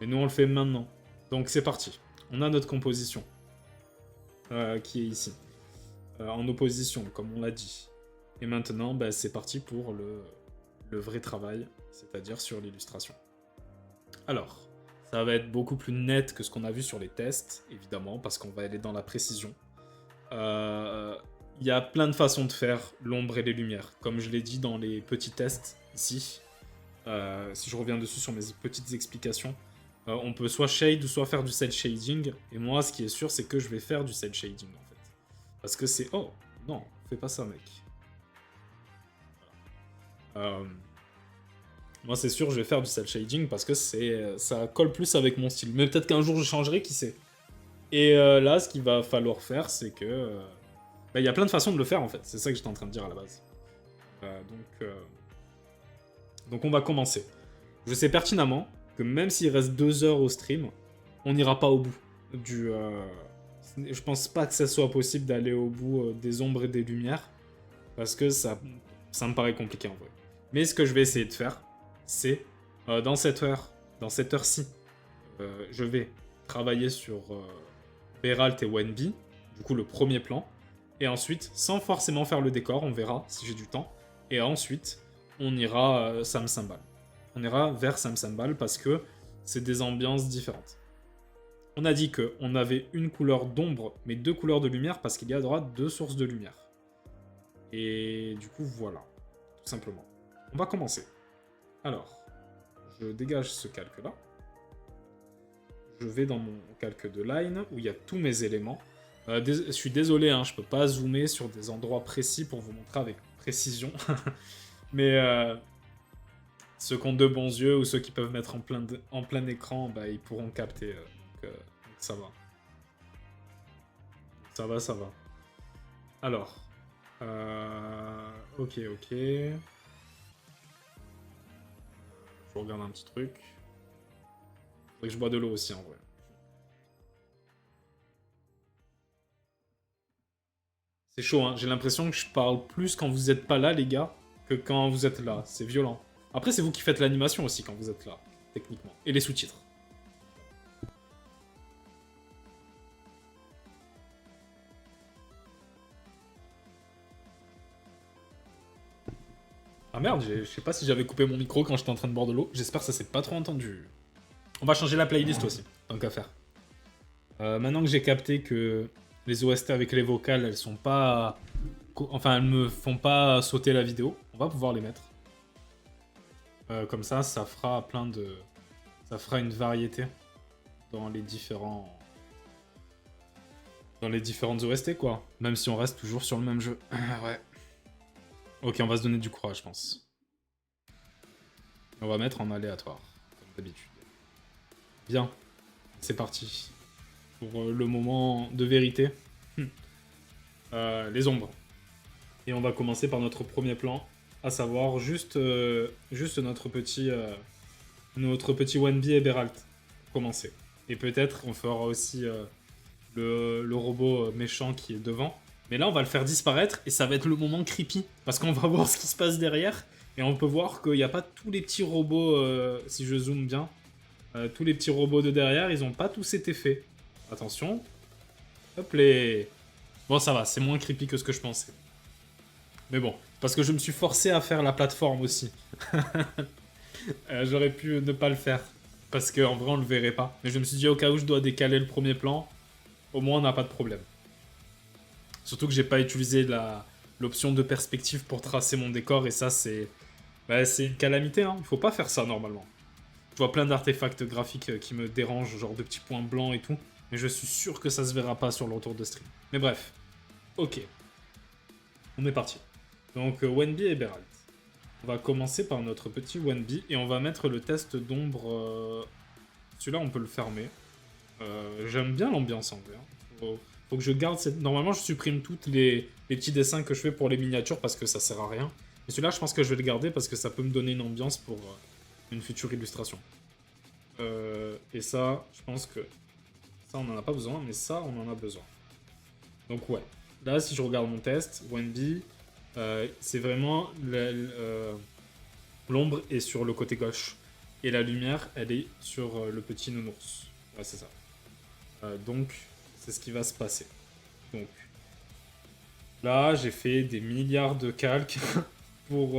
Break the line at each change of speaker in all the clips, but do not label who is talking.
Mais nous, on le fait maintenant. Donc, c'est parti. On a notre composition qui est ici. En opposition, comme on l'a dit. Et maintenant, bah, c'est parti pour le vrai travail, c'est-à-dire sur l'illustration. Alors, ça va être beaucoup plus net que ce qu'on a vu sur les tests, évidemment, parce qu'on va aller dans la précision. Il y a plein de façons de faire l'ombre et les lumières. Comme je l'ai dit dans les petits tests, ici, si je reviens dessus sur mes petites explications, on peut soit shade ou soit faire du cel shading. Et moi, ce qui est sûr, c'est que je vais faire du cel shading, en fait. Parce que c'est... Oh, non, fais pas ça, mec. Moi, c'est sûr, je vais faire du cel shading parce que ça colle plus avec mon style. Mais peut-être qu'un jour, je changerai, qui sait. Et là, ce qu'il va falloir faire, c'est que... bah, y a plein de façons de le faire, en fait. C'est ça que j'étais en train de dire à la base. Donc, on va commencer. Je sais pertinemment que même s'il reste 2 heures au stream, on n'ira pas au bout du... Je pense pas que ça soit possible d'aller au bout des ombres et des lumières. Parce que ça me paraît compliqué, en vrai. Mais ce que je vais essayer de faire, c'est... dans cette heure-ci, je vais travailler sur Beralt et Wenby, du coup le premier plan, et ensuite, sans forcément faire le décor, on verra si j'ai du temps, et ensuite, on ira Sam Sambal. On ira vers Sam Sambal parce que c'est des ambiances différentes. On a dit qu'on avait une couleur d'ombre, mais 2 couleurs de lumière, parce qu'il y a droit 2 sources de lumière. Et du coup, voilà, tout simplement. On va commencer. Alors, je dégage ce calque-là. Je vais dans mon calque de line, où il y a tous mes éléments. Je suis désolé, hein, je peux pas zoomer sur des endroits précis pour vous montrer avec précision. Mais ceux qui ont de bons yeux, ou ceux qui peuvent mettre en plein écran, bah, ils pourront capter. Donc, ça va. Ça va. Alors... ok. Je regarde un petit truc. Faudrait que je bois de l'eau aussi, en vrai. C'est chaud, hein. J'ai l'impression que je parle plus quand vous êtes pas là, les gars, que quand vous êtes là. C'est violent. Après, c'est vous qui faites l'animation aussi quand vous êtes là, techniquement. Et les sous-titres. Ah merde, je sais pas si j'avais coupé mon micro quand j'étais en train de boire de l'eau. J'espère que ça s'est pas trop entendu. On va changer la playlist aussi, tant qu'à faire. Maintenant que j'ai capté que les OST avec les vocales, elles sont pas... Enfin, elles me font pas sauter la vidéo, on va pouvoir les mettre. Comme ça fera plein de... Ça fera une variété dans les différents... Dans les différentes OST, quoi. Même si on reste toujours sur le même jeu. Ouais. Ok, on va se donner du courage, je pense. On va mettre en aléatoire, comme d'habitude. Bien. C'est parti. Pour le moment de vérité. Les ombres. Et on va commencer par notre premier plan, à savoir juste notre petit Wenby et Beralt. Pour commencer. Et peut-être on fera aussi le robot méchant qui est devant. Mais là, on va le faire disparaître et ça va être le moment creepy. Parce qu'on va voir ce qui se passe derrière. Et on peut voir qu'il n'y a pas tous les petits robots, si je zoome bien. Tous les petits robots de derrière, ils n'ont pas tous été faits. Attention. Hop les... Bon, ça va, c'est moins creepy que ce que je pensais. Mais bon, parce que je me suis forcé à faire la plateforme aussi. J'aurais pu ne pas le faire. Parce qu'en vrai, on le verrait pas. Mais je me suis dit, au cas où je dois décaler le premier plan, au moins on n'a pas de problème. Surtout que j'ai pas utilisé l'option de perspective pour tracer mon décor, et ça, c'est... Bah, c'est une calamité, hein. Il faut pas faire ça, normalement. Je vois plein d'artefacts graphiques qui me dérangent, genre de petits points blancs et tout. Mais je suis sûr que ça se verra pas sur le retour de stream. Mais bref. Ok. On est parti. Donc, Wenby et Beralt. On va commencer par notre petit Wenby, et on va mettre le test d'ombre... Celui-là, on peut le fermer. J'aime bien l'ambiance, en vrai. Faut que je garde cette... Normalement, je supprime toutes les petits dessins que je fais pour les miniatures, parce que ça sert à rien. Mais celui-là, je pense que je vais le garder, parce que ça peut me donner une ambiance pour une future illustration. Et ça, je pense que... Ça, on n'en a pas besoin, mais ça, on en a besoin. Donc, ouais. Là, si je regarde mon test, Wenby, c'est vraiment... L'ombre est sur le côté gauche. et la lumière, elle est sur le petit nounours. Ouais, c'est ça. Donc, c'est ce qui va se passer. Donc, là, j'ai fait des milliards de calques pour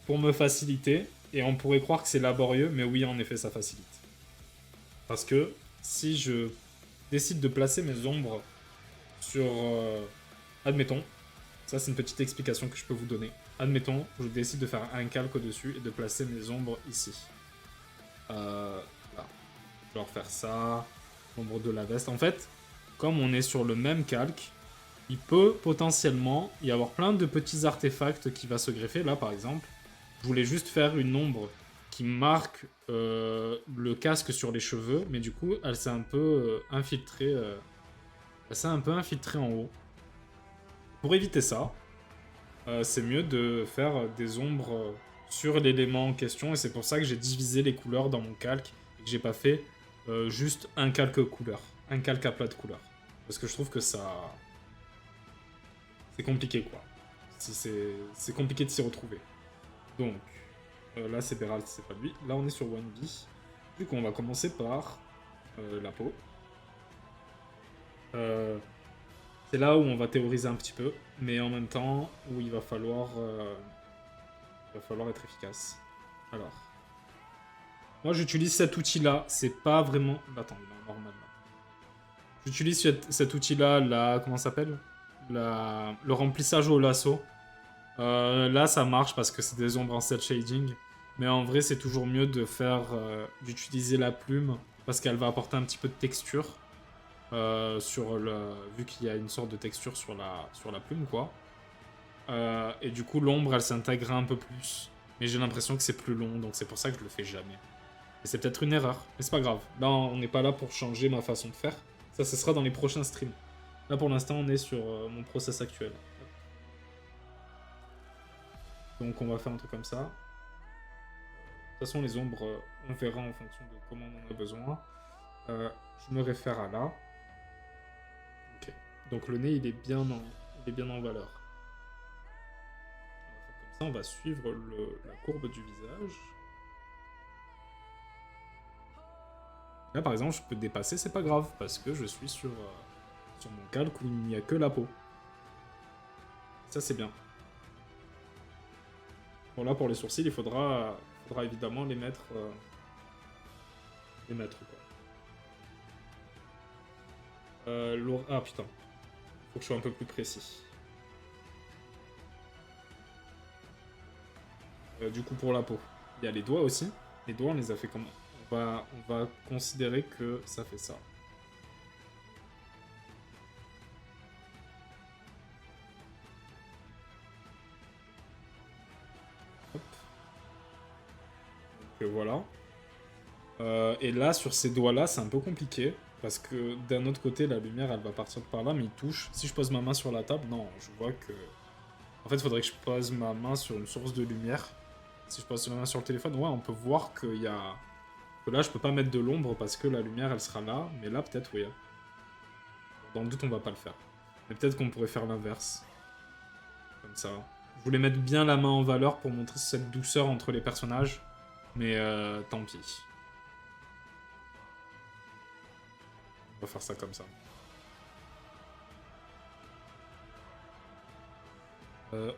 me faciliter. Et on pourrait croire que c'est laborieux, mais oui, en effet, ça facilite. Parce que si je décide de placer mes ombres sur... admettons, ça c'est une petite explication que je peux vous donner. Admettons, je décide de faire un calque au-dessus et de placer mes ombres ici. Là. Genre faire ça, l'ombre de la veste. En fait, comme on est sur le même calque, il peut potentiellement y avoir plein de petits artefacts qui va se greffer. Là, par exemple, je voulais juste faire une ombre qui marque le casque sur les cheveux, mais du coup, elle s'est un peu infiltrée. Elle s'est un peu infiltrée en haut. Pour éviter ça, c'est mieux de faire des ombres sur l'élément en question, et c'est pour ça que j'ai divisé les couleurs dans mon calque, et que j'ai pas fait juste un calque couleur, un calque à plat de couleur. Parce que je trouve que ça... c'est compliqué, quoi. C'est compliqué de s'y retrouver. Donc, là c'est Beral, c'est pas lui. Là on est sur 1B. Du coup on va commencer par la peau. C'est là où on va théoriser un petit peu, mais en même temps où il va falloir être efficace. Alors, moi j'utilise cet outil-là, c'est pas vraiment... Attends, il est normal là. J'utilise cet outil-là, comment ça s'appelle, le remplissage au lasso. Là ça marche parce que c'est des ombres en cel shading, mais en vrai c'est toujours mieux de faire d'utiliser la plume parce qu'elle va apporter un petit peu de texture. Vu qu'il y a une sorte de texture sur la plume, quoi. Et du coup, l'ombre, elle s'intègre un peu plus. Mais j'ai l'impression que c'est plus long, donc c'est pour ça que je le fais jamais. Et c'est peut-être une erreur, mais c'est pas grave. Là, on n'est pas là pour changer ma façon de faire. Ça, ce sera dans les prochains streams. Là, pour l'instant, on est sur mon process actuel. Donc, on va faire un truc comme ça. De toute façon, les ombres, on verra en fonction de comment on en a besoin. Je me réfère à là. Ok. Donc le nez, il est bien en valeur. On va faire comme ça, on va suivre la courbe du visage. Là, par exemple, je peux dépasser, c'est pas grave, parce que je suis sur mon calque où il n'y a que la peau. Ça, c'est bien. Bon, là, pour les sourcils, il faudra évidemment les mettre... quoi. Ah, putain. Faut que je sois un peu plus précis. Du coup, pour la peau. Il y a les doigts aussi. Les doigts, on les a fait comment? On va considérer que ça fait ça. Hop. Donc voilà. Et là, sur ces doigts-là, c'est un peu compliqué. Parce que d'un autre côté, la lumière, elle va partir par là, mais il touche. Si je pose ma main sur la table, non, je vois que... En fait, il faudrait que je pose ma main sur une source de lumière. Si je pose ma main sur le téléphone, ouais, on peut voir qu'il y a... Que là, je peux pas mettre de l'ombre parce que la lumière, elle sera là. Mais là, peut-être, oui. Dans le doute, on va pas le faire. Mais peut-être qu'on pourrait faire l'inverse. Comme ça. Je voulais mettre bien la main en valeur pour montrer cette douceur entre les personnages. Mais tant pis. On va faire ça comme ça.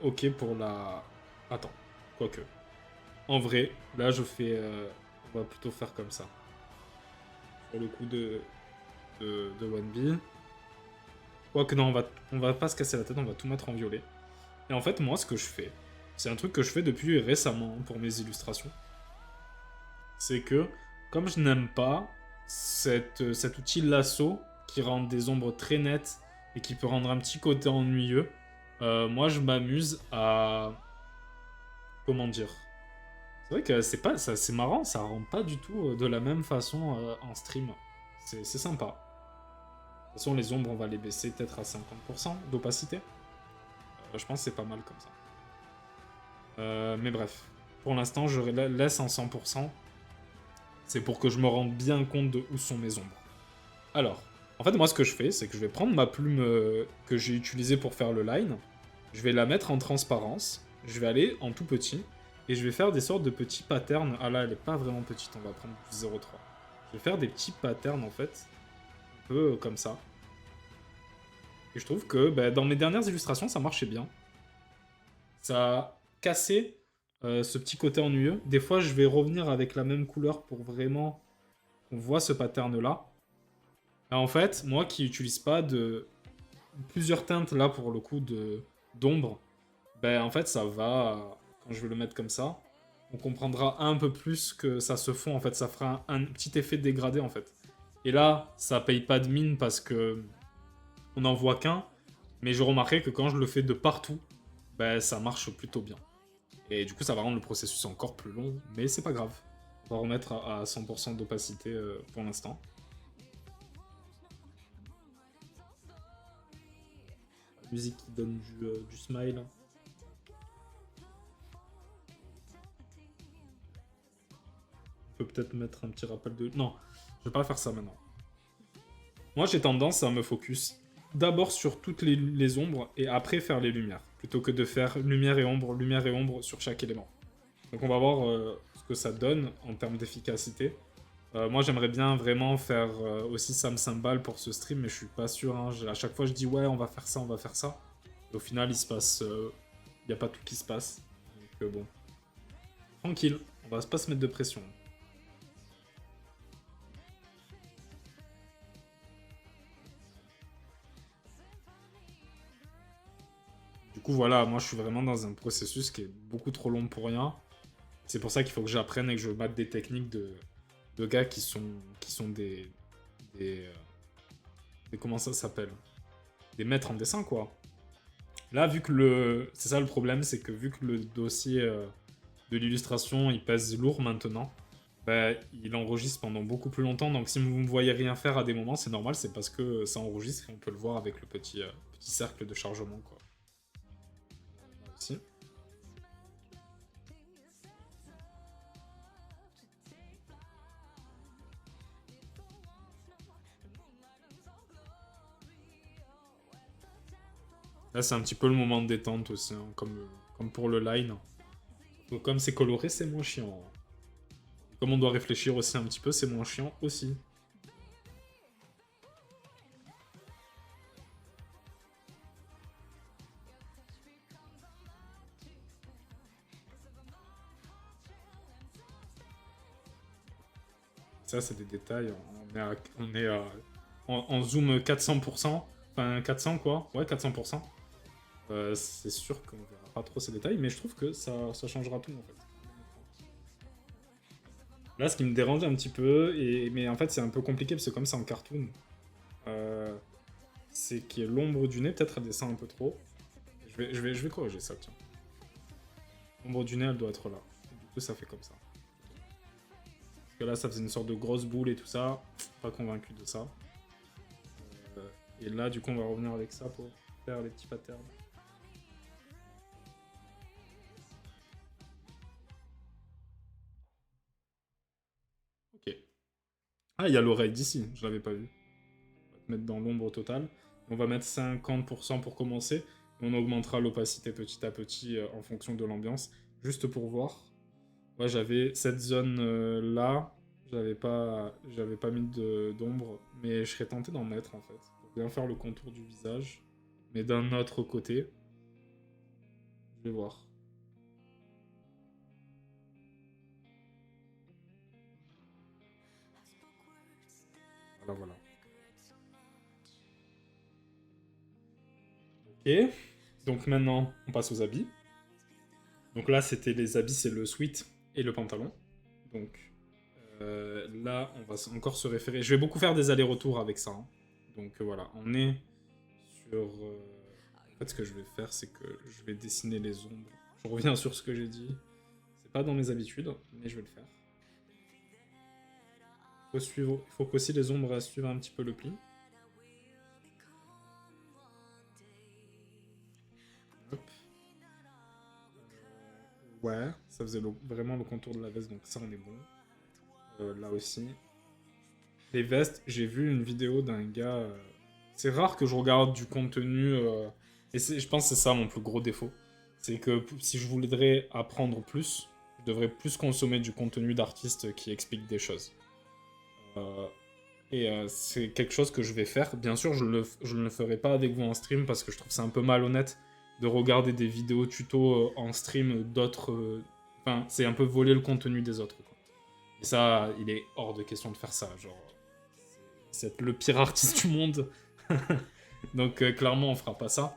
Ok pour la... Attends, quoique. En vrai, là je fais... on va plutôt faire comme ça. Pour le coup de 1B. Quoique non, on va pas se casser la tête, on va tout mettre en violet. Et en fait, moi, ce que je fais, c'est un truc que je fais depuis récemment pour mes illustrations. C'est que, comme je n'aime pas cet outil lasso qui rend des ombres très nettes et qui peut rendre un petit côté ennuyeux, moi je m'amuse à... Comment dire? C'est vrai que c'est marrant, ça rend pas du tout de la même façon en stream. C'est sympa. De toute façon, les ombres, on va les baisser peut-être à 50% d'opacité. Je pense que c'est pas mal comme ça. Mais bref, pour l'instant, je laisse en 100%. C'est pour que je me rende bien compte de où sont mes ombres. Alors, en fait, moi, ce que je fais, c'est que je vais prendre ma plume que j'ai utilisée pour faire le line. Je vais la mettre en transparence. Je vais aller en tout petit. Et je vais faire des sortes de petits patterns. Ah là, elle est pas vraiment petite, on va prendre du 0,3. Je vais faire des petits patterns en fait, un peu comme ça. Et je trouve que bah, dans mes dernières illustrations, ça marchait bien. Ça a cassé ce petit côté ennuyeux. Des fois, je vais revenir avec la même couleur pour vraiment qu'on voit ce pattern-là. Et en fait, moi qui n'utilise pas de plusieurs teintes là pour le coup de d'ombre, ben en fait ça va, quand je vais le mettre comme ça, on comprendra un peu plus que ça se fond en fait, ça fera un petit effet dégradé en fait. Et là, ça paye pas de mine parce que on n'en voit qu'un, mais je remarquerai que quand je le fais de partout, ben ça marche plutôt bien. Et du coup, ça va rendre le processus encore plus long, mais c'est pas grave. On va remettre à 100% d'opacité pour l'instant. La musique qui donne du smile. On peut peut-être mettre un petit rappel de... Non, je vais pas faire ça maintenant. Moi, j'ai tendance à me focus d'abord sur toutes les ombres et après faire les lumières, plutôt que de faire lumière et ombre sur chaque élément. Donc on va voir ce que ça donne en termes d'efficacité. Moi, j'aimerais bien vraiment faire aussi Sam Cymbal pour ce stream, mais je suis pas sûr. Hein. À chaque fois, je dis ouais, on va faire ça, on va faire ça. Et au final, il se passe... Il n'y a pas tout qui se passe. Donc bon. Tranquille, on va pas se mettre de pression. Du coup, voilà, moi je suis vraiment dans un processus qui est beaucoup trop long pour rien. C'est pour ça qu'il faut que j'apprenne et que je batte des techniques de gars qui sont des, comment ça s'appelle? Des maîtres en dessin, quoi. Là, vu que le... C'est ça le problème, c'est que vu que le dossier de l'illustration, il pèse lourd maintenant, bah, il enregistre pendant beaucoup plus longtemps. Donc si vous ne me voyez rien faire à des moments, c'est normal, c'est parce que ça enregistre et on peut le voir avec le petit cercle de chargement, quoi. Là aussi. Là, c'est un petit peu le moment de détente aussi, hein, comme pour le line. Donc, comme c'est coloré, c'est moins chiant. Comme on doit réfléchir aussi un petit peu, c'est moins chiant aussi. Ça, c'est des détails. On est en zoom 400%. Enfin, 400 quoi. Ouais, 400%. C'est sûr qu'on verra pas trop ces détails, mais je trouve que ça changera tout en fait. Là, ce qui me dérange un petit peu, mais en fait, c'est un peu compliqué parce que comme c'est en cartoon, euh, c'est qu'il y a l'ombre du nez, peut-être elle descend un peu trop. Je vais corriger ça, tiens. L'ombre du nez, elle doit être là. Et du coup, ça fait comme ça. Parce que là, ça faisait une sorte de grosse boule et tout ça. Pas convaincu de ça. Et là, du coup, on va revenir avec ça pour faire les petits patterns. Ok. Ah, il y a l'oreille d'ici, je l'avais pas vu. On va te mettre dans l'ombre totale. On va mettre 50% pour commencer. On augmentera l'opacité petit à petit en fonction de l'ambiance. Juste pour voir. Ouais, j'avais cette zone là. J'avais pas mis d'ombre. Mais je serais tenté d'en mettre en fait. Pour bien faire le contour du visage. Mais d'un autre côté. Je vais voir. Voilà, voilà. Ok. Donc maintenant, on passe aux habits. Donc là, c'était les habits, c'est le sweat et le pantalon. Donc là, on va encore se référer. Je vais beaucoup faire des allers-retours avec ça. Hein. Donc voilà, on est sur... En fait, ce que je vais faire, c'est que je vais dessiner les ombres. Je reviens sur ce que j'ai dit. C'est pas dans mes habitudes, mais je vais le faire. Il faut qu'aussi les ombres suivent un petit peu le pli. Hop. Ouais, ça faisait vraiment le contour de la veste, donc ça on est bon. Là aussi. Les vestes, j'ai vu une vidéo d'un gars. C'est rare que je regarde du contenu. Et je pense que c'est ça mon plus gros défaut. C'est que si je voudrais apprendre plus, devrais plus consommer du contenu d'artistes qui expliquent des choses. Euh, c'est quelque chose que je vais faire. Bien sûr, je ne le ferai pas avec vous en stream parce que je trouve c'est un peu malhonnête de regarder des vidéos tuto en stream d'autres. Enfin, c'est un peu voler le contenu des autres, quoi. Et ça, il est hors de question de faire ça. Genre, c'est le pire artiste du monde. Donc, clairement, on fera pas ça.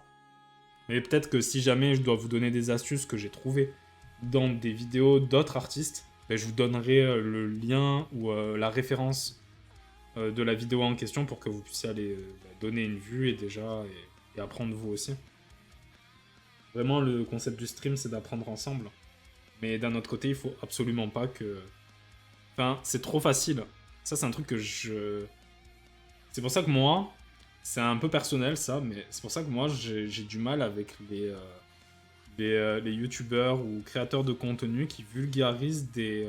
Mais peut-être que si jamais je dois vous donner des astuces que j'ai trouvées dans des vidéos d'autres artistes, ben, je vous donnerai le lien ou la référence de la vidéo en question pour que vous puissiez aller donner une vue et apprendre vous aussi. Vraiment, le concept du stream, c'est d'apprendre ensemble. Mais d'un autre côté, il faut absolument pas que... Enfin, c'est trop facile. Ça, c'est un truc que je... C'est pour ça que moi, c'est un peu personnel ça, mais c'est pour ça que moi, j'ai du mal avec les youtubeurs ou créateurs de contenu qui vulgarisent des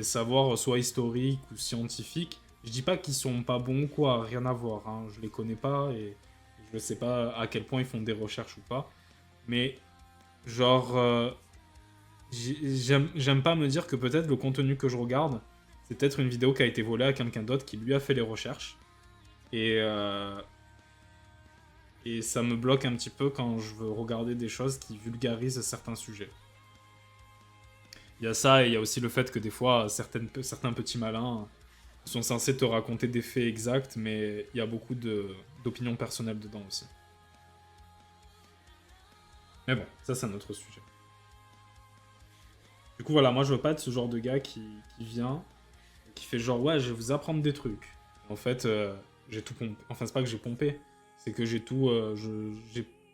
savoirs soit historiques ou scientifiques. Je dis pas qu'ils sont pas bons ou quoi, rien à voir, hein. Je les connais pas et je sais pas à quel point ils font des recherches ou pas. Mais genre, j'aime pas me dire que peut-être le contenu que je regarde, c'est peut-être une vidéo qui a été volée à quelqu'un d'autre qui lui a fait les recherches. Et, euh, et ça me bloque un petit peu quand je veux regarder des choses qui vulgarisent certains sujets. Il y a ça et il y a aussi le fait que des fois, certains petits malins sont censés te raconter des faits exacts, mais il y a beaucoup d'opinions personnelles dedans aussi. Mais bon, ça c'est un autre sujet. Du coup voilà, moi je veux pas être ce genre de gars qui vient, qui fait genre ouais je vais vous apprendre des trucs. En fait, j'ai tout pompé. Enfin c'est pas que j'ai pompé, c'est que j'ai tout...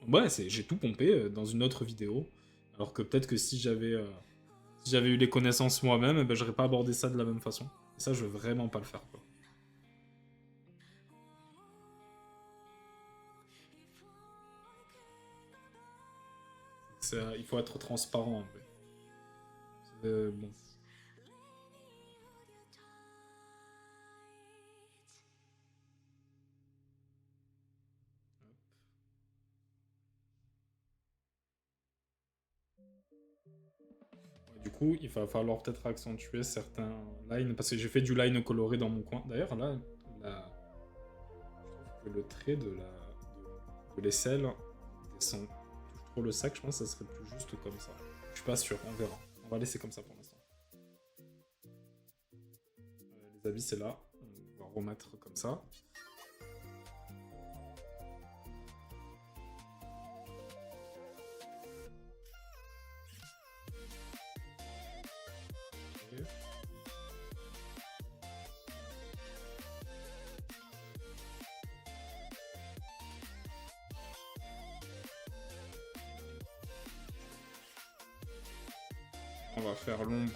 ouais, j'ai tout pompé dans une autre vidéo. Alors que peut-être que si j'avais eu les connaissances moi-même, eh ben, j'aurais pas abordé ça de la même façon. Et ça, je veux vraiment pas le faire, quoi. Il faut être transparent, en vrai. Bon. Du coup, il va falloir peut-être accentuer certains lines, parce que j'ai fait du line coloré dans mon coin. D'ailleurs, là, je trouve que le trait de l'aisselle descend touche trop le sac. Je pense que ça serait plus juste comme ça. Je suis pas sûr, on verra. On va laisser comme ça pour l'instant. Les habits, c'est là. On va remettre comme ça. Ok. On va faire l'ombre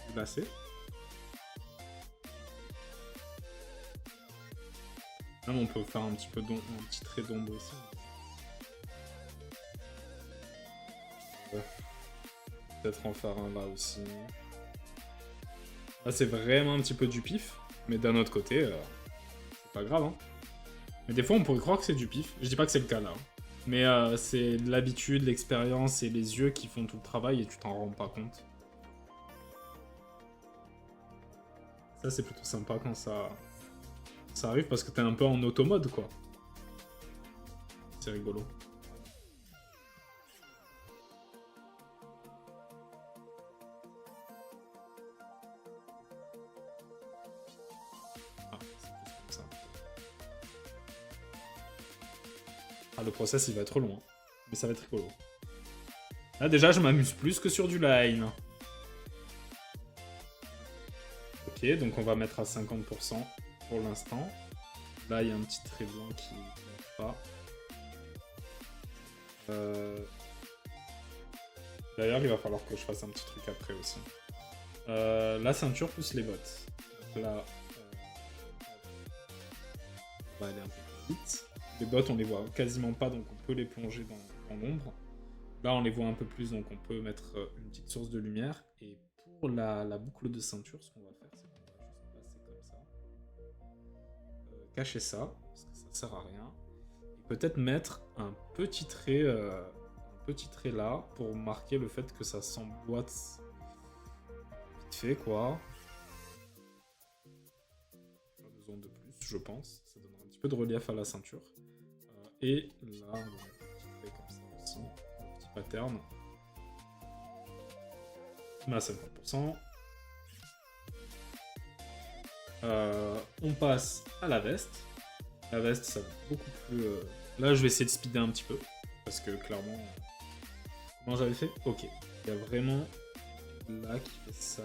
du lacet. Même on peut faire un petit peu d'ombre, un petit trait d'ombre ici. Ouais. Peut-être en faire un là aussi. Là c'est vraiment un petit peu du pif, mais d'un autre côté, c'est pas grave, hein. Mais des fois on pourrait croire que c'est du pif. Je dis pas que c'est le cas là, hein. Mais c'est l'habitude, l'expérience et les yeux qui font tout le travail et tu t'en rends pas compte. Ça c'est plutôt sympa quand ça arrive parce que t'es un peu en automode quoi. C'est rigolo. Ah, c'est plus comme ça. Ah, le process il va être long, hein. Mais ça va être rigolo. Là déjà je m'amuse plus que sur du line. Ok, donc on va mettre à 50% pour l'instant. Là il y a un petit trait blanc qui ne monte pas. D'ailleurs il va falloir que je fasse un petit truc après aussi. La ceinture plus les bottes. Donc là, on va aller un peu plus vite. Les bottes on les voit quasiment pas donc on peut les plonger dans l'ombre. Là, on les voit un peu plus, donc on peut mettre une petite source de lumière. Et pour la boucle de ceinture, ce qu'on va faire, c'est qu'on va juste passer comme ça. Cacher ça, parce que ça sert à rien. Et peut-être mettre un petit trait là, pour marquer le fait que ça s'emboîte vite fait, quoi. Pas besoin de plus, je pense. Ça donnera un petit peu de relief à la ceinture. Et là, on va mettre un petit trait comme ça aussi. Un petit pattern. On met à 50%. On passe à la veste. La veste, ça va être beaucoup plus... Là, je vais essayer de speeder un petit peu. Parce que clairement... Comment j'avais fait? Ok. Il y a vraiment... Là, qui fait ça.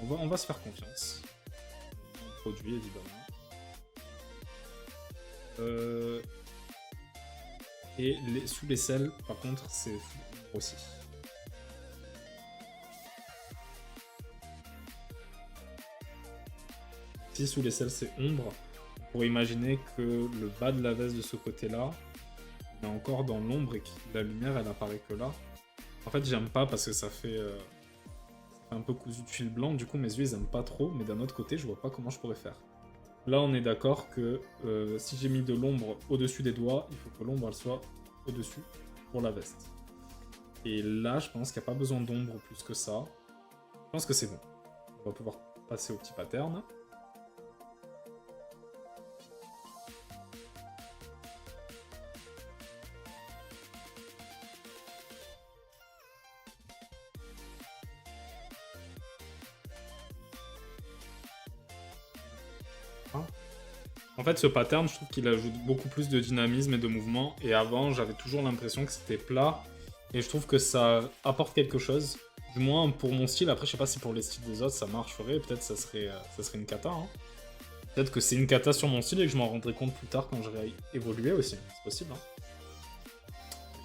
On va se faire confiance. Un produit, évidemment. Et sous les selles, par contre, c'est aussi. Si sous les selles, c'est ombre, on pourrait imaginer que le bas de la veste de ce côté-là est encore dans l'ombre et que la lumière, elle apparaît que là. En fait, j'aime pas parce que ça fait un peu cousu de fil blanc. Du coup, mes yeux, ils aiment pas trop. Mais d'un autre côté, je vois pas comment je pourrais faire. Là, on est d'accord que si j'ai mis de l'ombre au-dessus des doigts, il faut que l'ombre, elle soit au-dessus pour la veste. Et là, je pense qu'il n'y a pas besoin d'ombre plus que ça. Je pense que c'est bon. On va pouvoir passer au petit pattern. En fait, ce pattern, je trouve qu'il ajoute beaucoup plus de dynamisme et de mouvement. Et avant, j'avais toujours l'impression que c'était plat. Et je trouve que ça apporte quelque chose. Du moins pour mon style. Après, je sais pas si pour les styles des autres ça marcherait. Peut-être ça serait une cata. Hein. Peut-être que c'est une cata sur mon style et que je m'en rendrai compte plus tard quand j'aurai évolué aussi. C'est possible. Hein.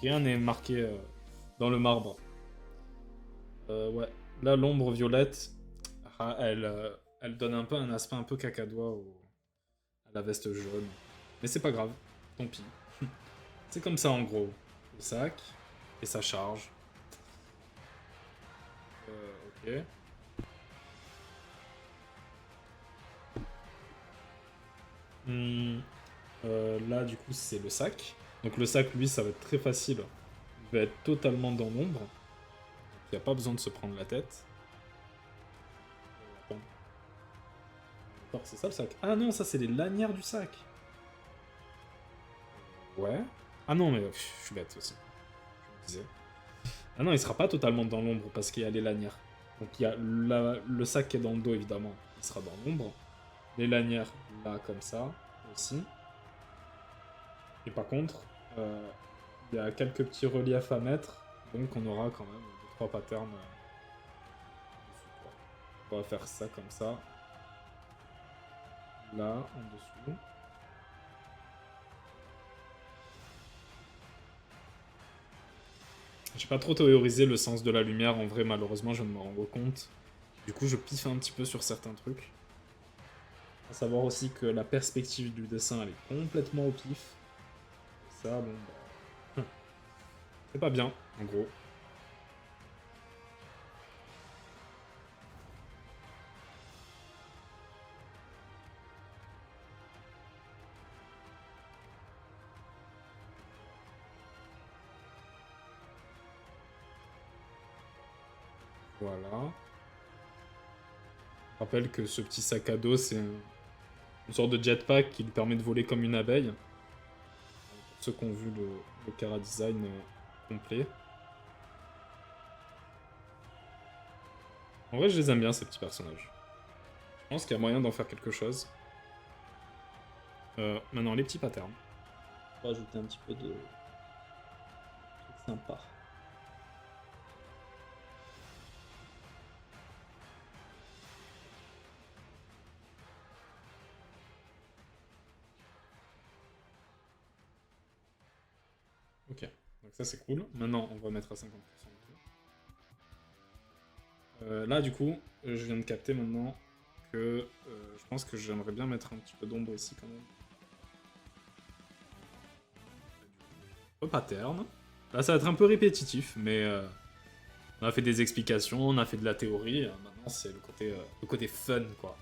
Rien n'est marqué dans le marbre. Ouais. Là, l'ombre violette, elle donne un peu un aspect un peu cacadois à la veste jaune. Mais c'est pas grave. Tant pis. C'est comme ça en gros. Le sac. Et ça charge. Ok. Là, du coup, c'est le sac. Donc le sac, lui, ça va être très facile. Il va être totalement dans l'ombre. Il n'y a pas besoin de se prendre la tête. Attends. D'accord, c'est ça le sac. Ah non, ça, c'est les lanières du sac. Ouais. Ah non, mais je suis bête aussi. Je me disais. Ah non, il sera pas totalement dans l'ombre parce qu'il y a les lanières. Donc il y a le sac qui est dans le dos, évidemment. Il sera dans l'ombre. Les lanières, là, comme ça, aussi. Et par contre, il y a quelques petits reliefs à mettre. Donc on aura quand même 2-3 patterns dessus, quoi. On va faire ça comme ça. Là, en dessous. J'ai pas trop théorisé le sens de la lumière, en vrai, malheureusement, je viens de me rendre compte. Du coup, je piffe un petit peu sur certains trucs. À savoir aussi que la perspective du dessin, elle est complètement au pif. Et ça, bon, bah... c'est pas bien, en gros. Voilà. Je rappelle que ce petit sac à dos, c'est une sorte de jetpack qui lui permet de voler comme une abeille. Pour ceux qui ont vu le Kara Design complet. En vrai, je les aime bien, ces petits personnages. Je pense qu'il y a moyen d'en faire quelque chose. Maintenant, les petits patterns. On va rajouter un petit peu de trucs sympas. Ok, donc ça c'est cool. Maintenant, on va mettre à 50%. Là, du coup, je viens de capter maintenant que je pense que j'aimerais bien mettre un petit peu d'ombre ici quand même. Le pattern. Là, ça va être un peu répétitif, mais on a fait des explications, on a fait de la théorie. Maintenant, c'est le côté fun, quoi.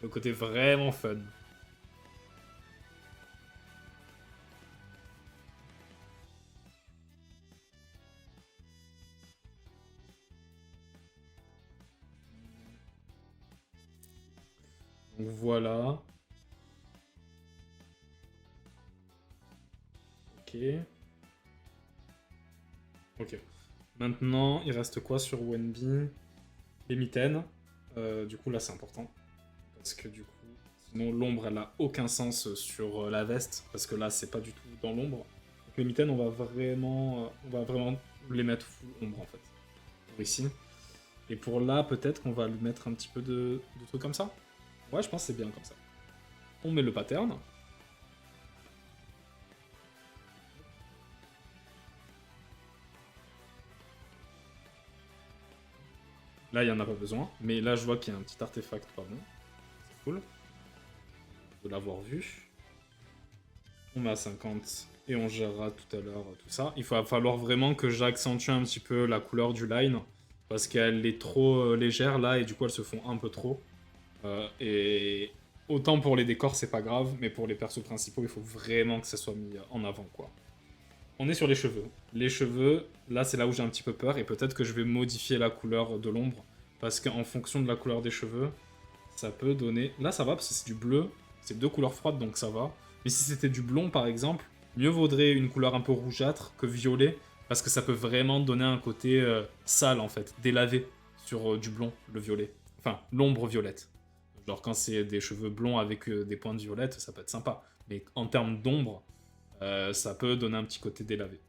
Le côté vraiment fun. Donc voilà. Ok. Ok. Maintenant, il reste quoi sur Wenby? Les mitaines. Du coup, là, c'est important. Parce que du coup, sinon, l'ombre, elle a aucun sens sur la veste. Parce que là, c'est pas du tout dans l'ombre. Donc les mitaines, on va vraiment les mettre full ombre, en fait. Pour ici. Et pour là, peut-être qu'on va lui mettre un petit peu de trucs comme ça. Ouais, je pense que c'est bien comme ça. On met le pattern. Là, il n'y en a pas besoin. Mais là, je vois qu'il y a un petit artefact pas bon. C'est cool de l'avoir vu. On met à 50 et on gérera tout à l'heure tout ça. Il va falloir vraiment que j'accentue un petit peu la couleur du line. Parce qu'elle est trop légère là et du coup, elles se font un peu trop. Et autant pour les décors, c'est pas grave. Mais pour les persos principaux, il faut vraiment que ça soit mis en avant, quoi. On est sur les cheveux. Les cheveux, là, c'est là où j'ai un petit peu peur. Et peut-être que je vais modifier la couleur de l'ombre. Parce qu'en fonction de la couleur des cheveux, ça peut donner... Là, ça va, parce que c'est du bleu. C'est deux couleurs froides, donc ça va. Mais si c'était du blond, par exemple, mieux vaudrait une couleur un peu rougeâtre que violet. Parce que ça peut vraiment donner un côté sale, en fait. Délavé sur du blond, le violet. Enfin, l'ombre violette. Genre, quand c'est des cheveux blonds avec des pointes violettes, ça peut être sympa. Mais en termes d'ombre, ça peut donner un petit côté délavé.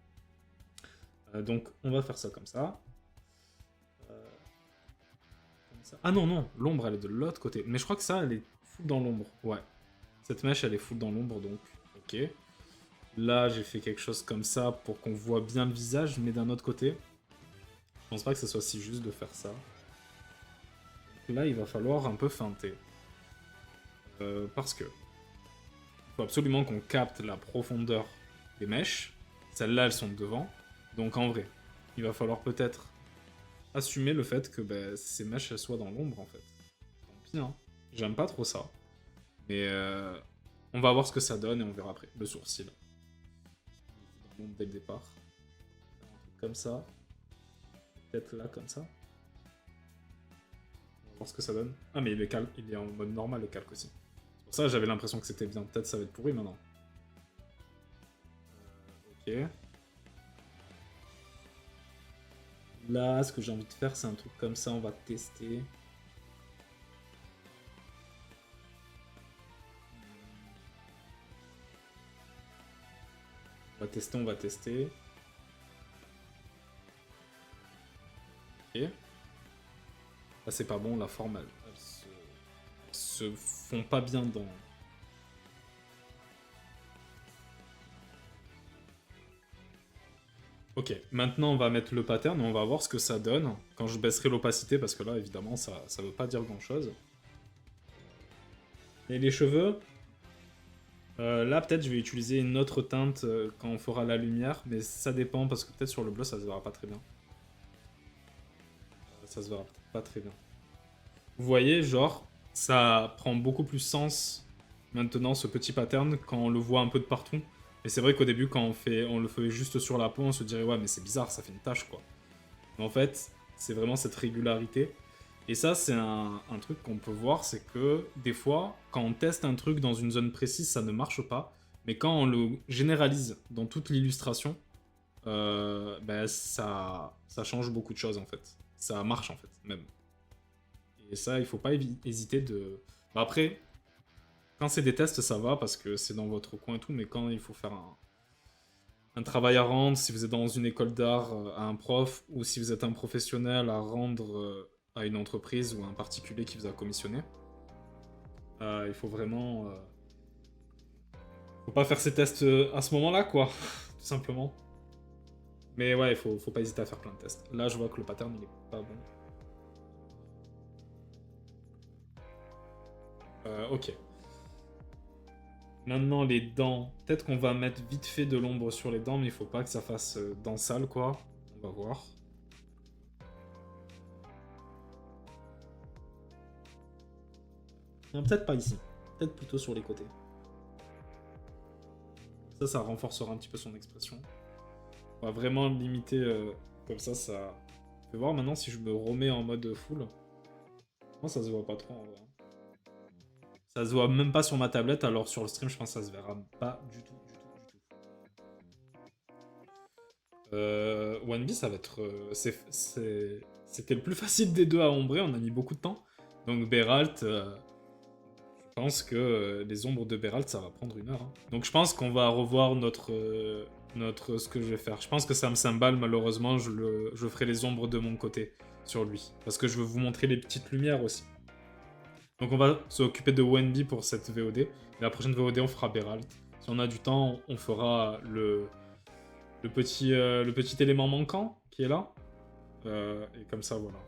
Donc on va faire ça comme ça. Comme ça. Ah non, non, l'ombre elle est de l'autre côté. Mais je crois que ça, elle est full dans l'ombre. Ouais. Cette mèche, elle est full dans l'ombre, donc ok. Là, j'ai fait quelque chose comme ça pour qu'on voit bien le visage, mais d'un autre côté. Je pense pas que ce soit si juste de faire ça. Donc là, il va falloir un peu feinter. Parce que il faut absolument qu'on capte la profondeur des mèches. Celles-là, elles sont devant. Donc en vrai, il va falloir peut-être assumer le fait que bah, ces mèches elles soient dans l'ombre en fait. Tant pis, hein. J'aime pas trop ça. Mais on va voir ce que ça donne et on verra après. Le sourcil. Dans l'ombre dès le départ. Un truc comme ça. Peut-être là comme ça. On va voir ce que ça donne. Ah mais il est en mode normal le calque aussi. C'est pour ça que j'avais l'impression que c'était bien. Peut-être ça va être pourri maintenant. Ok. Là, ce que j'ai envie de faire, c'est un truc comme ça. On va tester. On va tester, on va tester. Ok. Là, c'est pas bon, la forme, elles se font pas bien dans... Ok, maintenant on va mettre le pattern et on va voir ce que ça donne quand je baisserai l'opacité, parce que là, évidemment, ça veut pas dire grand-chose. Et les cheveux, là, peut-être je vais utiliser une autre teinte quand on fera la lumière, mais ça dépend, parce que peut-être sur le bleu, ça se verra pas très bien. Ça se verra peut-être pas très bien. Vous voyez, genre, ça prend beaucoup plus sens maintenant ce petit pattern quand on le voit un peu de partout. Et c'est vrai qu'au début, quand on le fait juste sur la peau, on se dirait ouais, mais c'est bizarre, ça fait une tache quoi. Mais en fait, c'est vraiment cette régularité. Et ça, c'est un truc qu'on peut voir, c'est que des fois, quand on teste un truc dans une zone précise, ça ne marche pas. Mais quand on le généralise dans toute l'illustration, ben ça change beaucoup de choses en fait. Ça marche en fait, même. Et ça, il faut pas hésiter de... Bah, après, quand c'est des tests, ça va parce que c'est dans votre coin et tout, mais quand il faut faire un travail à rendre, si vous êtes dans une école d'art à un prof, ou si vous êtes un professionnel à rendre à une entreprise ou à un particulier qui vous a commissionné, il faut vraiment... faut pas faire ces tests à ce moment-là, quoi, tout simplement. Mais ouais, faut pas hésiter à faire plein de tests. Là, je vois que le pattern, il est pas bon. Ok. Maintenant, les dents. Peut-être qu'on va mettre vite fait de l'ombre sur les dents, mais il faut pas que ça fasse dents sales, quoi. On va voir. Non, peut-être pas ici. Peut-être plutôt sur les côtés. Ça renforcera un petit peu son expression. On va vraiment limiter comme ça... Je vais voir maintenant si je me remets en mode full. Moi, ça se voit pas trop en vrai. Ça se voit même pas sur ma tablette, alors sur le stream, je pense que ça se verra pas du tout, du tout, du tout. One B, ça va être... C'était le plus facile des deux à ombrer, on a mis beaucoup de temps. Donc Beralt, je pense que les ombres de Beralt, ça va prendre 1 heure. Hein. Donc je pense qu'on va revoir ce que je vais faire. Je pense que Sam Symbal, malheureusement, je ferai les ombres de mon côté sur lui. Parce que je veux vous montrer les petites lumières aussi. Donc on va s'occuper de Wendy pour cette VOD. Et la prochaine VOD, on fera Beralt. Si on a du temps, on fera le petit élément manquant qui est là. Et comme ça, voilà.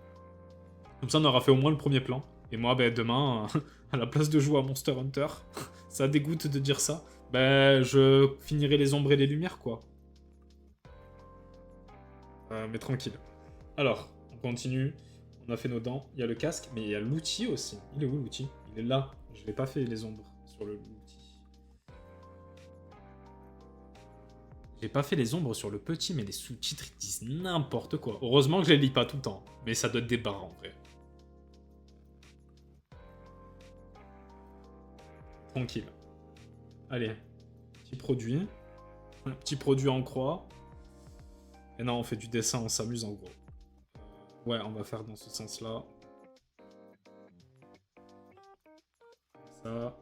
Comme ça, on aura fait au moins le premier plan. Et moi, ben, demain, à la place de jouer à Monster Hunter, ça dégoûte de dire ça, ben, je finirai les ombres et les lumières, quoi. Mais tranquille. Alors, on continue. On a fait nos dents. Il y a le casque, mais il y a l'outil aussi. Il est où l'outil? Il est là. Je n'ai pas fait les ombres sur l'outil. J'ai pas fait les ombres sur le petit, mais les sous-titres ils disent n'importe quoi. Heureusement que je les lis pas tout le temps. Mais ça doit être des barres en vrai. Tranquille. Allez. Petit produit. Un petit produit en croix. Et non, on fait du dessin, on s'amuse en gros. Ouais, on va faire dans ce sens-là. Ça.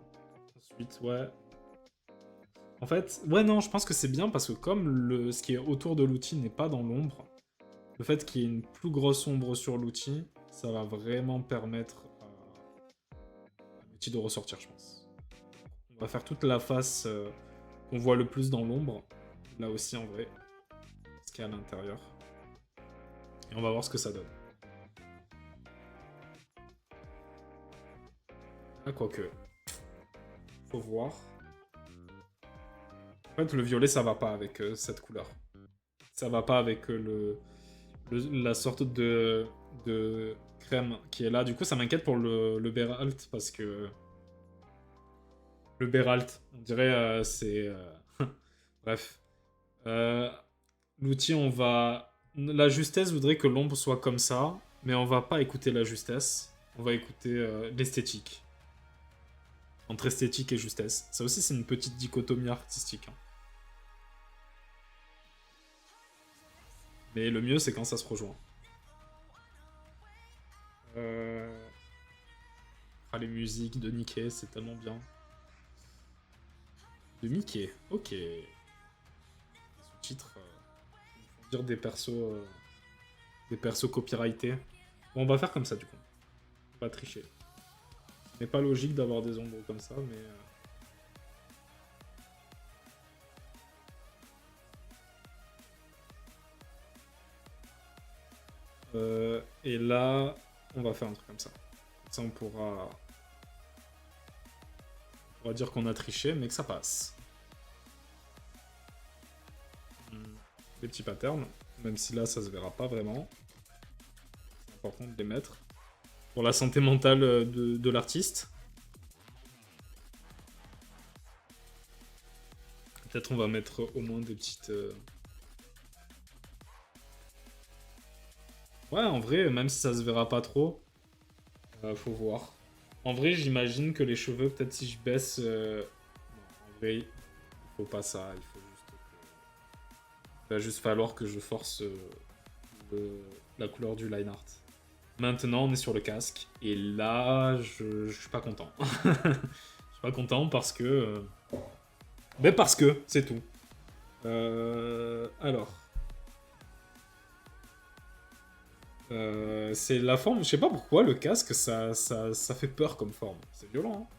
Ensuite, ouais. En fait, ouais, non, je pense que c'est bien parce que comme ce qui est autour de l'outil n'est pas dans l'ombre, le fait qu'il y ait une plus grosse ombre sur l'outil, ça va vraiment permettre à l'outil de ressortir, je pense. On va faire toute la face qu'on voit le plus dans l'ombre, là aussi en vrai, ce qu'il y a à l'intérieur. Et on va voir ce que ça donne. Ah, quoique. Faut voir. En fait, le violet, ça va pas avec cette couleur. Ça va pas avec la sorte de crème qui est là. Du coup, ça m'inquiète pour le Beralt parce que... Le Beralt, on dirait c'est... Bref. L'outil, on va... La justesse voudrait que l'ombre soit comme ça, mais on va pas écouter la justesse. On va écouter l'esthétique. Entre esthétique et justesse. Ça aussi, c'est une petite dichotomie artistique. Hein. Mais le mieux, c'est quand ça se rejoint. Ah, les musiques de Mickey, c'est tellement bien. De Mickey, ok. Les sous-titres, dire des persos copyrightés. Bon, on va faire comme ça, du coup. On va tricher. Ce n'est pas logique d'avoir des ombres comme ça, mais... et là, on va faire un truc comme ça. Ça, on pourra dire qu'on a triché, mais que ça passe. Les petits patterns, même si là, ça se verra pas vraiment. C'est important de les mettre. Pour la santé mentale de l'artiste. Peut-être on va mettre au moins des petites... Ouais, en vrai, même si ça se verra pas trop, faut voir. En vrai, j'imagine que les cheveux, peut-être si je baisse... Non, en vrai, il faut pas ça, il faut juste il va juste falloir que je force la couleur du line art. Maintenant, on est sur le casque, et là, je suis pas content. Je suis pas content parce que... Ben parce que, c'est tout. Alors... c'est la forme, je sais pas pourquoi le casque ça fait peur comme forme. C'est violent, hein.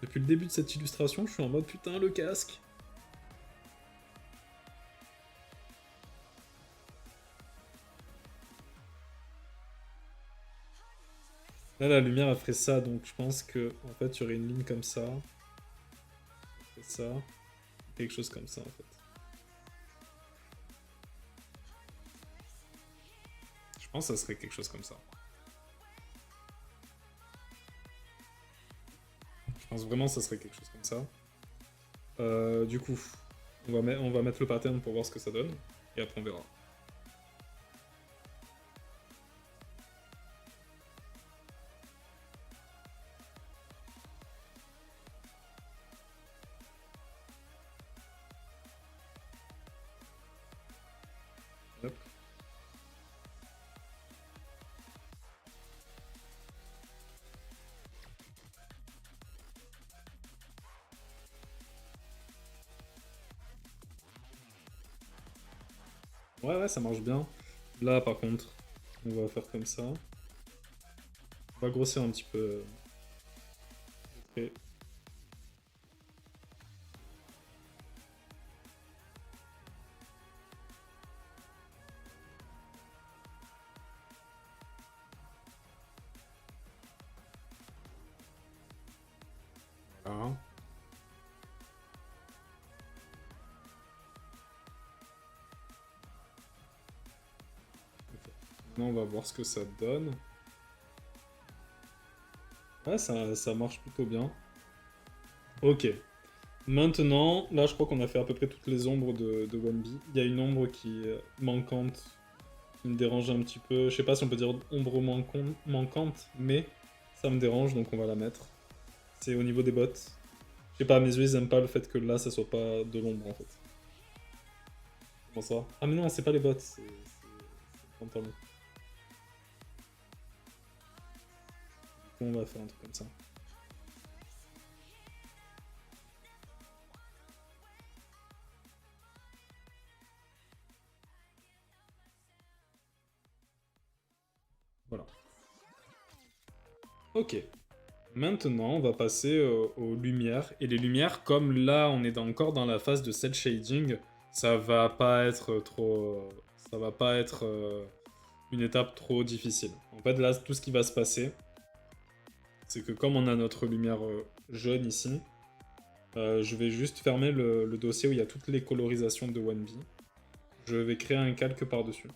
Depuis le début de cette illustration, je suis en mode putain le casque. Là la lumière elle ferait ça, donc je pense que en fait il y aurait une ligne comme ça. Ça. Quelque chose comme ça en fait. Je pense que ça serait quelque chose comme ça. Je pense vraiment que ça serait quelque chose comme ça. Du coup, on va mettre le pattern pour voir ce que ça donne. Et après on verra. Ouais, ouais, ça marche bien. Là, par contre, on va faire comme ça. On va grossir un petit peu. Ok. Voilà. Ok. Maintenant, on va voir ce que ça donne. Ouais, ça marche plutôt bien. Ok. Maintenant, là, je crois qu'on a fait à peu près toutes les ombres de Wanbi. Il y a une ombre qui est manquante, qui me dérange un petit peu. Je sais pas si on peut dire ombre manquante, mais ça me dérange, donc on va la mettre. C'est au niveau des bottes. Je sais pas, mes yeux, ils aiment pas le fait que là, ça soit pas de l'ombre, en fait. Comment ça? Ah, mais non, c'est pas les bottes, c'est le pantalon. Du coup, on va faire un truc comme ça. Voilà. Ok. Maintenant, on va passer aux lumières. Et les lumières, comme là, on est encore dans la phase de cel shading, ça va pas être trop... ça va pas être une étape trop difficile. En fait, là, tout ce qui va se passer, c'est que comme on a notre lumière jaune ici, je vais juste fermer le dossier où il y a toutes les colorisations de 1B. Je vais créer un calque par-dessus.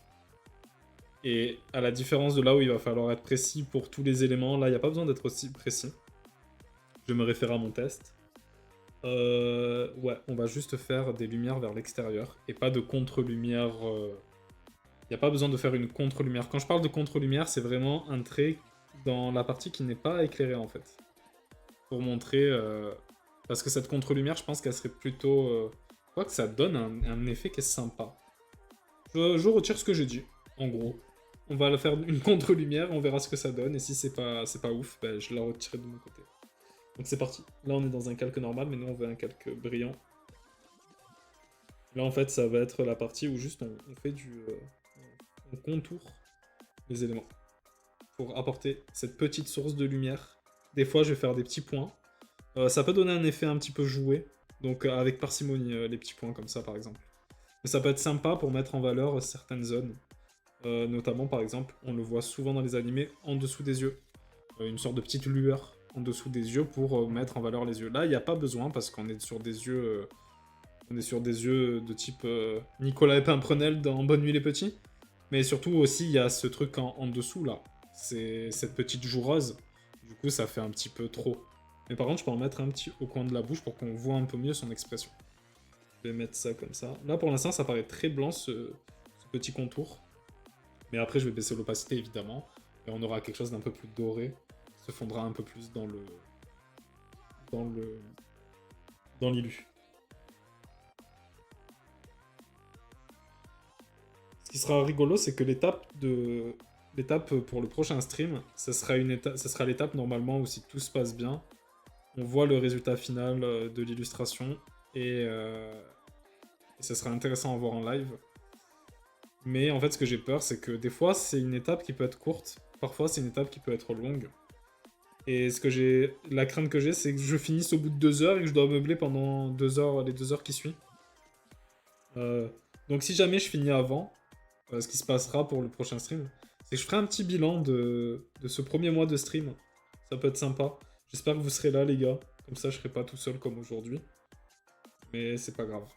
Et à la différence de là où il va falloir être précis pour tous les éléments, là, il n'y a pas besoin d'être aussi précis. Je me réfère à mon test. Ouais, on va juste faire des lumières vers l'extérieur et pas de contre-lumière. Il n'y a pas besoin de faire une contre-lumière. Quand je parle de contre-lumière, c'est vraiment un trait dans la partie qui n'est pas éclairée en fait. Pour montrer. Parce que cette contre-lumière, je pense qu'elle serait plutôt. Je crois que ça donne un effet qui est sympa. Je retire ce que j'ai dit, en gros. On va faire une contre-lumière, on verra ce que ça donne, et si c'est pas ouf, ben, je la retirerai de mon côté. Donc c'est parti. Là, on est dans un calque normal, mais nous, on veut un calque brillant. Là, en fait, ça va être la partie où juste on fait du... on contourne les éléments pour apporter cette petite source de lumière. Des fois, je vais faire des petits points. Ça peut donner un effet un petit peu joué, donc avec parcimonie, les petits points comme ça, par exemple. Mais ça peut être sympa pour mettre en valeur certaines zones. Notamment, par exemple, on le voit souvent dans les animés, en dessous des yeux. Une sorte de petite lueur en dessous des yeux pour mettre en valeur les yeux. Là, il n'y a pas besoin parce qu'on est sur des yeux... on est sur des yeux de type Nicolas et Pimprenel dans Bonne Nuit les Petits. Mais surtout aussi, il y a ce truc en dessous là. C'est cette petite joue rose. Du coup, ça fait un petit peu trop. Mais par contre, je peux en mettre un petit au coin de la bouche pour qu'on voit un peu mieux son expression. Je vais mettre ça comme ça. Là, pour l'instant, ça paraît très blanc ce petit contour. Mais après, je vais baisser l'opacité évidemment. Et on aura quelque chose d'un peu plus doré. Qui se fondra un peu plus dans le. Dans l'illu. Ce qui sera rigolo, c'est que l'étape pour le prochain stream, ça sera l'étape normalement où si tout se passe bien, on voit le résultat final de l'illustration et ça sera intéressant à voir en live. Mais en fait, ce que j'ai peur, c'est que des fois, c'est une étape qui peut être courte, parfois c'est une étape qui peut être longue. Et la crainte que j'ai, c'est que je finisse au bout de 2 heures et que je dois meubler pendant 2 heures, les 2 heures qui suivent. Euh, donc si jamais je finis avant, ce qui se passera pour le prochain stream, c'est que je ferai un petit bilan de ce premier mois de stream. Ça peut être sympa. J'espère que vous serez là, les gars. Comme ça, je serai pas tout seul comme aujourd'hui. Mais c'est pas grave.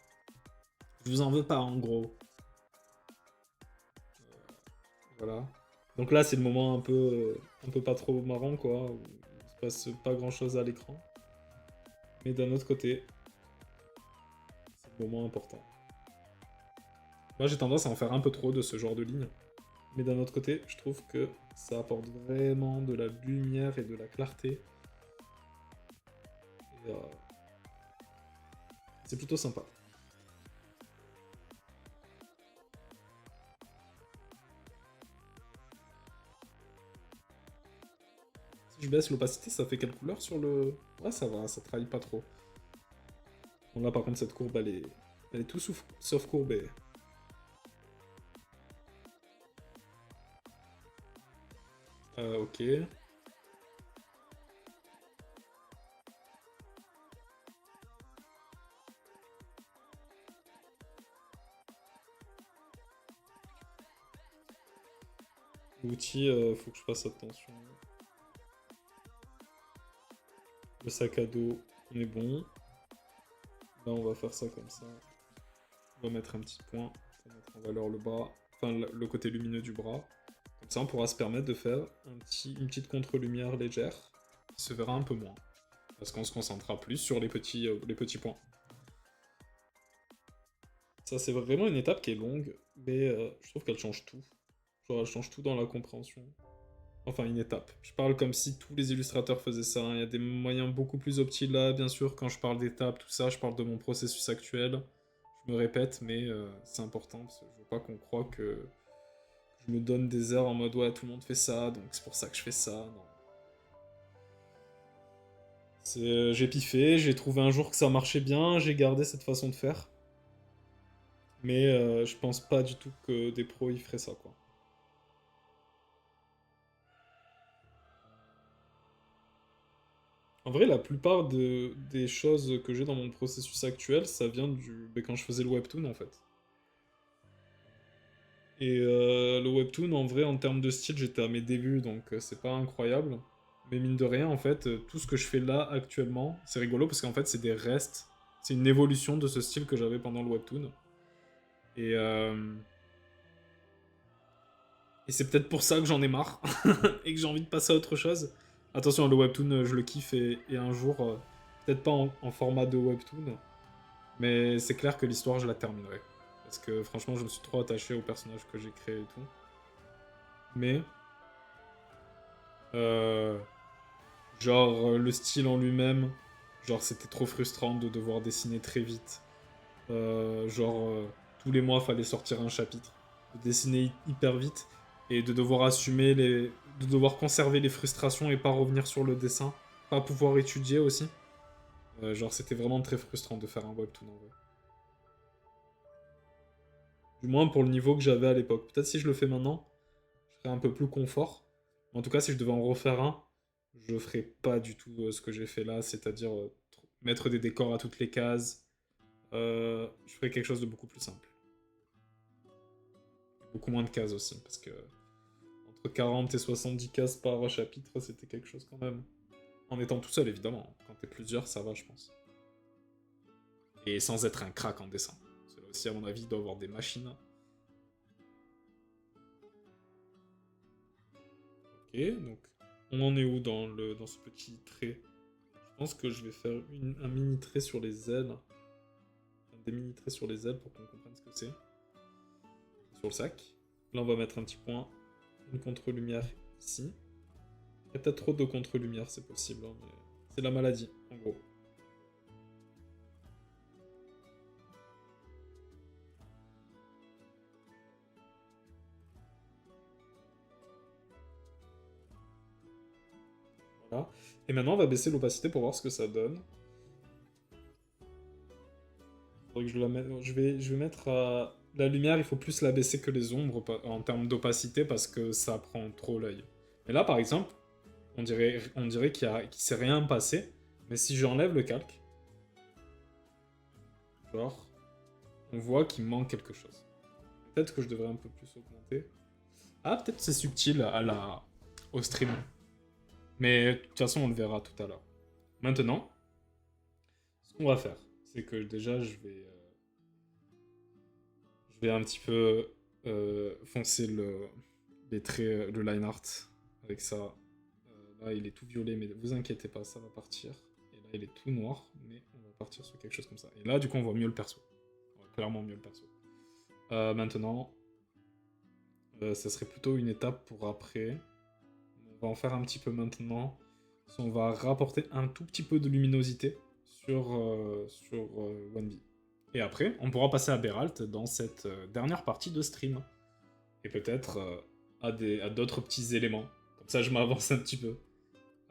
Je vous en veux pas, en gros. Voilà. Donc là, c'est le moment un peu pas trop marrant, quoi. Où il se passe pas grand chose à l'écran. Mais d'un autre côté, c'est le moment important. Moi, j'ai tendance à en faire un peu trop de ce genre de ligne. Mais d'un autre côté, je trouve que ça apporte vraiment de la lumière et de la clarté. Et, c'est plutôt sympa. Si je baisse l'opacité, ça fait quelle couleur sur le... Ouais, ça va, ça trahit pas trop. Bon, là, par contre, cette courbe, elle est tout sauf courbée. Ok. L'outil, faut que je fasse attention. Le sac à dos, on est bon. Là, on va faire ça comme ça. On va mettre un petit point pour mettre en valeur le bras, enfin le côté lumineux du bras. Comme ça, on pourra se permettre de faire une petite contre-lumière légère qui se verra un peu moins. Parce qu'on se concentrera plus sur les petits points. Ça, c'est vraiment une étape qui est longue, mais je trouve qu'elle change tout. Genre, elle change tout dans la compréhension. Enfin, une étape. Je parle comme si tous les illustrateurs faisaient ça, hein. Il y a des moyens beaucoup plus optiles là, bien sûr. Quand je parle d'étapes, tout ça, je parle de mon processus actuel. Je me répète, mais c'est important, parce que je veux pas qu'on croie que je me donne des heures en mode ouais, tout le monde fait ça, donc c'est pour ça que je fais ça. Non. J'ai piffé, j'ai trouvé un jour que ça marchait bien, j'ai gardé cette façon de faire. Mais je pense pas du tout que des pros y feraient ça, quoi. En vrai, la plupart des choses que j'ai dans mon processus actuel, ça vient quand je faisais le webtoon, en fait. Et le webtoon, en vrai, en termes de style, j'étais à mes débuts, donc c'est pas incroyable. Mais mine de rien, en fait, tout ce que je fais là, actuellement, c'est rigolo, parce qu'en fait, c'est des restes. C'est une évolution de ce style que j'avais pendant le webtoon. Et, euh, et c'est peut-être pour ça que j'en ai marre, et que j'ai envie de passer à autre chose. Attention, le webtoon, je le kiffe, et un jour, peut-être pas en format de webtoon, mais c'est clair que l'histoire, je la terminerai. Parce que franchement, je me suis trop attaché au personnage que j'ai créé et tout. Mais, euh, genre, le style en lui-même, genre, c'était trop frustrant de devoir dessiner très vite. Tous les mois, fallait sortir un chapitre. De dessiner hyper vite. Et de devoir assumer de devoir conserver les frustrations et pas revenir sur le dessin. Pas pouvoir étudier aussi. Genre, c'était vraiment très frustrant de faire un webtoon en vrai. Du moins pour le niveau que j'avais à l'époque. Peut-être si je le fais maintenant, je serais un peu plus confort. En tout cas, si je devais en refaire un, je ferais pas du tout ce que j'ai fait là, c'est-à-dire mettre des décors à toutes les cases. Je ferais quelque chose de beaucoup plus simple. Beaucoup moins de cases aussi, parce que entre 40 et 70 cases par chapitre, c'était quelque chose quand même. En étant tout seul, évidemment. Quand t'es plusieurs, ça va, je pense. Et sans être un crack en dessin. Parce que là aussi, à mon avis, il doit avoir des machines. Ok, donc on en est où dans ce petit trait? Je pense que je vais faire un mini trait sur les ailes. Enfin, des mini traits sur les ailes pour qu'on comprenne ce que c'est. Sur le sac. Là, on va mettre un petit point. Une contre-lumière ici. Il y a peut-être trop de contre-lumière, c'est possible, hein, mais c'est la maladie, en gros. Voilà. Et maintenant, on va baisser l'opacité pour voir ce que ça donne. Faudrait que je la mette... je vais mettre à... La lumière, il faut plus la baisser que les ombres en termes d'opacité parce que ça prend trop l'œil. Mais là, par exemple, on dirait qu'il s'est rien passé. Mais si j'enlève le calque, genre, on voit qu'il manque quelque chose. Peut-être que je devrais un peu plus augmenter. Ah, peut-être c'est subtil au stream. Mais de toute façon, on le verra tout à l'heure. Maintenant, ce qu'on va faire, c'est que déjà, je vais un petit peu foncer les traits, le line art avec ça. Là, il est tout violet, mais vous inquiétez pas, ça va partir. Et là, il est tout noir, mais on va partir sur quelque chose comme ça. Et là, du coup, on voit mieux le perso. On voit clairement mieux le perso. Maintenant, ça serait plutôt une étape pour après. On va en faire un petit peu maintenant. On va rapporter un tout petit peu de luminosité sur 1B. Et après, on pourra passer à Beralt dans cette dernière partie de stream. Et peut-être à d'autres petits éléments. Comme ça, je m'avance un petit peu.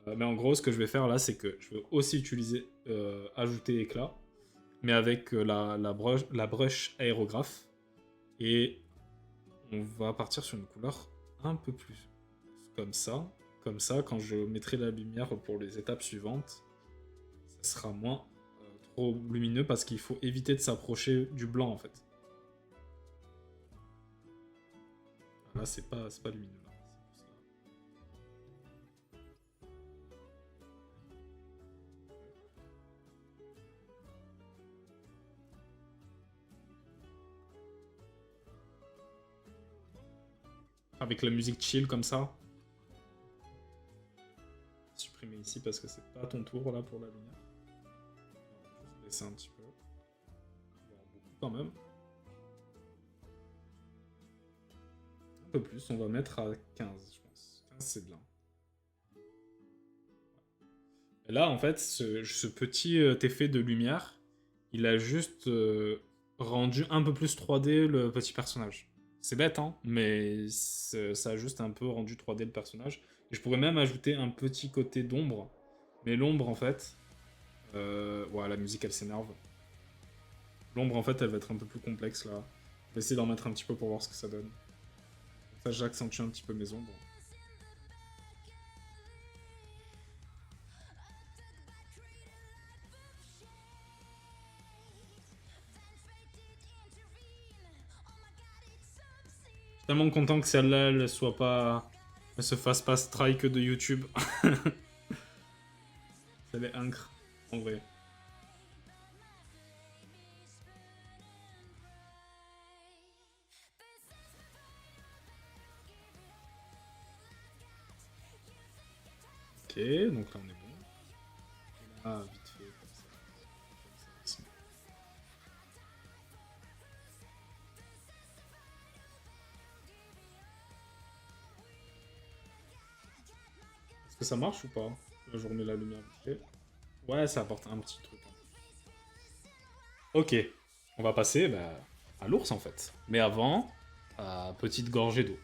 Mais en gros, ce que je vais faire là, c'est que je vais aussi utiliser ajouter éclat, mais avec la brush aérographe. Et on va partir sur une couleur un peu plus comme ça. Comme ça, quand je mettrai la lumière pour les étapes suivantes, ça sera moins trop lumineux parce qu'il faut éviter de s'approcher du blanc en fait. Là, c'est pas lumineux. Là. Avec la musique chill comme ça. Supprimer ici parce que c'est pas ton tour là pour la lumière. Je vais laisser un petit peu. Bon, beaucoup quand même. Un peu plus, on va mettre à 15, je pense. 15 c'est bien. Et là, en fait, ce petit effet de lumière, il a juste rendu un peu plus 3D le petit personnage. C'est bête, hein, mais ça a juste un peu rendu 3D le personnage. Et je pourrais même ajouter un petit côté d'ombre. Mais l'ombre, en fait... ouais, la musique, elle s'énerve. L'ombre, en fait, elle va être un peu plus complexe, là. Je vais essayer d'en mettre un petit peu pour voir ce que ça donne. Ça, j'accentue un petit peu mes ombres. Je suis tellement content que celle-là, elle soit pas... Elle se fasse pas strike de YouTube. Elle est incre, en vrai. Ok, donc là on est bon. Ah, vite fait, comme ça. Comme ça. Est-ce que ça marche ou pas? Là, je remets la lumière vite fait. Ouais, ça apporte un petit truc. Ok, on va passer bah, à l'ours en fait. Mais avant, petite gorgée d'eau.